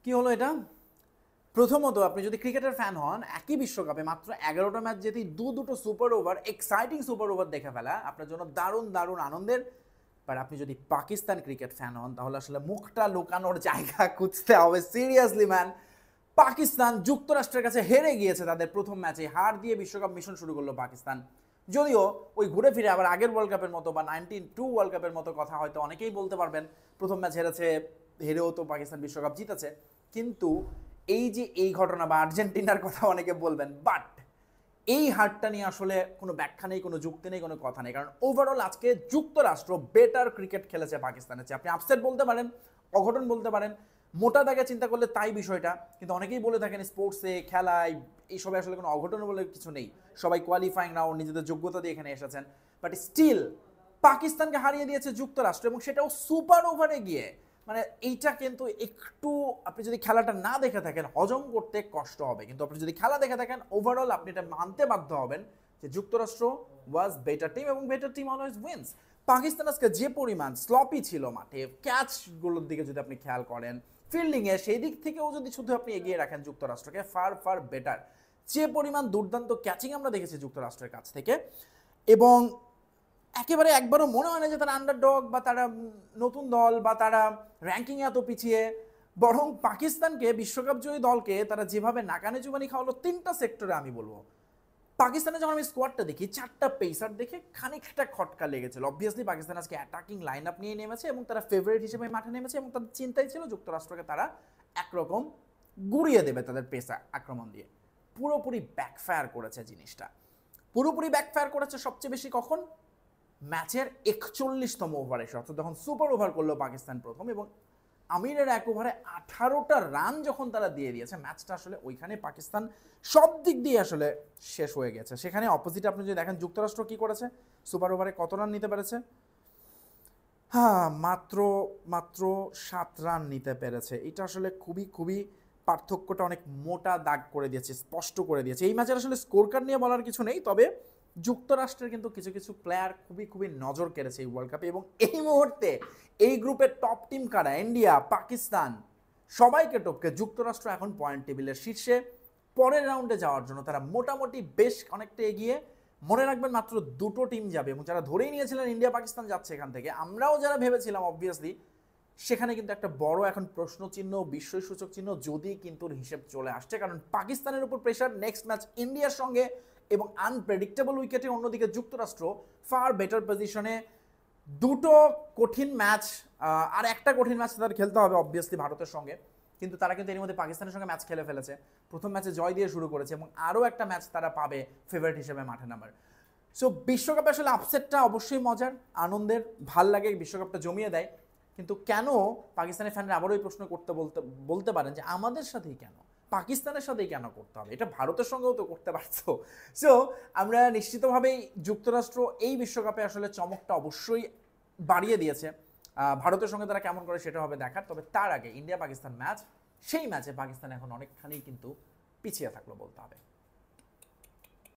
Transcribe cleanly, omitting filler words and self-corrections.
কি হলো এটা? প্রথমত আপনি যদি ক্রিকেটের ফ্যান হন, একই বিশ্বকাপে মাত্র 11টা ম্যাচ যেতেই দুটো super over, exciting super over দেখে ফেলা আপনার জন্য দারুণ দারুণ আনন্দের। বাট আপনি যদি পাকিস্তান ক্রিকেট ফ্যান হন তাহলে আসলে মুখটা লুকানোর জায়গা খুঁজতে হবে। সিরিয়াসলি ম্যান, পাকিস্তান যুক্তরাষ্ট্রের কাছে হেরে গিয়েছে তাদের প্রথম ম্যাচে। হার দিয়ে বিশ্বকাপ মিশন শুরু করলো পাকিস্তান। যদিও ওই ঘুরে ফিরে আবার আগের ওয়ার্ল্ড কাপের মতো বা 92 ওয়ার্ল্ড কাপের মতো কথা হয়তো অনেকেই বলতে পারবেন, প্রথম ম্যাচ হেরেছে, হেরেও তো পাকিস্তান বিশ্বকাপ জিতেছে। কিন্তু এই যে এই ঘটনা বা আর্জেন্টিনার কথা অনেকে বলবেন, বাট এই হারটা নিয়ে আসলে কোনো ব্যাখ্যা নেই, কোনো যুক্তি নেই, কোনো কথা নেই। কারণ ওভারঅল আজকে যুক্তরাষ্ট্র বেটার ক্রিকেট খেলেছে পাকিস্তানের চেয়ে। আপনি আপসেট বলতে পারেন, অঘটন বলতে পারেন, মোটা দাগে চিন্তা করলে তাই বিষয়টা। কিন্তু অনেকেই বলে থাকেন স্পোর্টসে, খেলায়, এইসবে আসলে কোনো অঘটন বলে কিছু নেই। সবাই কোয়ালিফাইং রাউন্ড নিজেদের যোগ্যতা দিয়ে এখানে এসেছেন। বাট স্টিল পাকিস্তানকে হারিয়ে দিয়েছে যুক্তরাষ্ট্র, এবং সেটাও সুপার ওভারে গিয়ে। মানে এইটা কিন্তু একটু, আপনি যদি খেলাটা না দেখে থাকেন হজম করতে কষ্ট হবে, কিন্তু আপনি যদি খেলা দেখে থাকেন ওভারঅল আপনি এটা মানতে বাধ্য হবেন যে যুক্তরাষ্ট্র ওয়াজ বেটার টিম, এবং better team always wins. Pakistan আজকে যে পরিমাণ স্লপি ছিল মাঠে, ক্যাচগুলোর দিকে যদি আপনি খেয়াল করেন, ফিল্ডিংয়ে সেই দিক থেকেও যদি শুধু আপনি এগিয়ে রাখেন যুক্তরাষ্ট্রকে, ফার ফার বেটার। যে পরিমাণ দুর্দান্ত ক্যাচিং আমরা দেখেছি যুক্তরাষ্ট্রের কাছ থেকে, এবং একেবারে একবারও মনে হয় না যে তারা আন্ডারডগ বা তারা নতুন দল বা তারা র্যাঙ্কিংয়ে এত পিছিয়ে। বরং পাকিস্তানকে, বিশ্বকাপ জয়ী দলকে তারা যেভাবে নাকানে চুবানি খাওয়ালো তিনটা সেক্টরে, আমি বলবো পাকিস্তানে যখন আমি স্কোয়াডটা দেখি, চারটা পেসার দেখে খানিকটা খটকা লেগেছিল। অবভিয়াসলি পাকিস্তান আজকে অ্যাটাকিং লাইন আপ নিয়ে নেমেছে এবং তারা ফেভারিট হিসেবে মাঠে নেমেছে, এবং তাদের চিন্তাই ছিল যুক্তরাষ্ট্রকে তারা একরকম গুড়িয়ে দেবে তাদের পেসা আক্রমণ দিয়ে। পুরোপুরি ব্যাকফায়ার করেছে জিনিসটা। পুরোপুরি ব্যাকফায়ার করেছে সবচেয়ে বেশি কখন? ম্যাচের 41তম ওভারে এসে, অর্থাৎ যখন সুপার ওভার করলো পাকিস্তান প্রথম, এবং আমিরের এক ওভারে 18টা রান যখন তারা দিয়ে দিয়েছে, ম্যাচটা আসলে ওইখানে পাকিস্তান সব দিক দিয়ে আসলে শেষ হয়ে গেছে। সেখানে অপোজিট আপনি যদি দেখেন যুক্তরাষ্ট্র কি করেছে, সুপার ওভারে কত রান নিতে পেরেছে? হ্যাঁ, মাত্র মাত্র 7 রান নিতে পেরেছে। এটা আসলে খুবই খুবই পার্থক্যটা অনেক মোটা দাগ করে দিয়েছে, স্পষ্ট করে দিয়েছে। এই ম্যাচের আসলে স্কোর কার্ড নিয়ে বলার কিছু নেই, তবে যুক্তরাষ্ট্রের কিন্তু কিছু কিছু প্লেয়ার খুবই খুবই নজর কেড়েছে এই ওয়ার্ল্ড কাপে। এবং এই মুহূর্তে এই গ্রুপের টপ টিম কারা? ইন্ডিয়া, পাকিস্তান, সবাইকে টপকে যুক্তরাষ্ট্র এখন পয়েন্ট টেবিলের শীর্ষে। পরের রাউন্ডে যাওয়ার জন্য তারা মোটামুটি বেশ অনেকটা এগিয়ে। মনে রাখবেন মাত্র দুটো টিম যাবে, এবং যারা ধরেই নিয়েছিলেন ইন্ডিয়া পাকিস্তান যাচ্ছে এখান থেকে, আমরাও যারা ভেবেছিলাম অবভিয়াসলি, সেখানে কিন্তু একটা বড় এখন প্রশ্নচিহ্ন, বিস্ময়সূচক চিহ্ন যদি কিন্তু হিসেব চলে আসছে। কারণ পাকিস্তানের উপর প্রেশার, নেক্সট ম্যাচ ইন্ডিয়ার সঙ্গে, এবং আনপ্রেডিক্টেবল উইকেটে অন্যদিকে যুক্তরাষ্ট্র ফার বেটার পজিশনে। দুটো কঠিন ম্যাচ, আর একটা কঠিন ম্যাচ তাদের খেলতে হবে অবভিয়াসলি ভারতের সঙ্গে, কিন্তু তারা কিন্তু এর মধ্যে পাকিস্তানের সঙ্গে ম্যাচ খেলে ফেলেছে, প্রথম ম্যাচে জয় দিয়ে শুরু করেছে, এবং আরও একটা ম্যাচ তারা পাবে ফেভারিট হিসেবে মাঠে নামার। সো বিশ্বকাপে আসলে আপসেটটা অবশ্যই মজার, আনন্দের, ভাল লাগে, বিশ্বকাপটা জমিয়ে দেয়। কিন্তু কেন পাকিস্তানের ফ্যানরা আবারও এই প্রশ্ন করতে বলতে পারেন যে আমাদের সাথেই কেন, পাকিস্তানের সাথেই কেন করতে হবে? এটা ভারতের সঙ্গেও তো করতে পারছো। সো আমরা নিশ্চিতভাবেই যুক্তরাষ্ট্র এই বিশ্বকাপে আসলে চমকটা অবশ্যই বাড়িয়ে দিয়েছে। ভারতের সঙ্গে তারা কেমন করে সেটা হবে দেখার। তবে তার আগে ইন্ডিয়া পাকিস্তান ম্যাচ, সেই ম্যাচে পাকিস্তান এখন অনেকখানি কিন্তু পিছিয়ে থাকলো বলতে হবে।